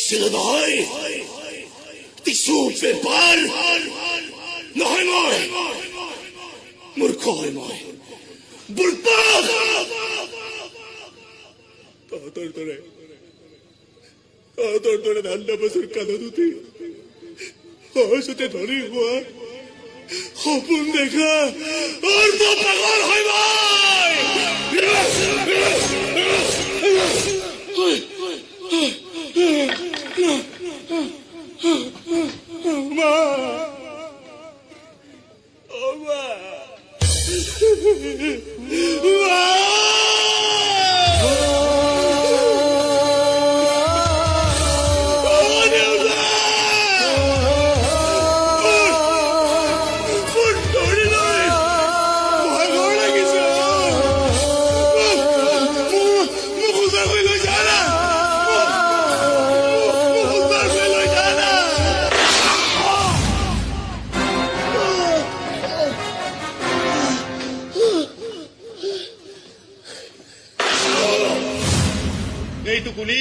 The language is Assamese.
দিছিলো নহয় কিছু বেপাৰ নহয় মই মূৰ্খ হয় মই বুৰ্বক তহঁতৰ দৰে ধান্দা বছৰ কাণত উঠি সহজতে ধৰি হোৱা সপোন দেখা আৰু পাগল হয় এইটো কুলি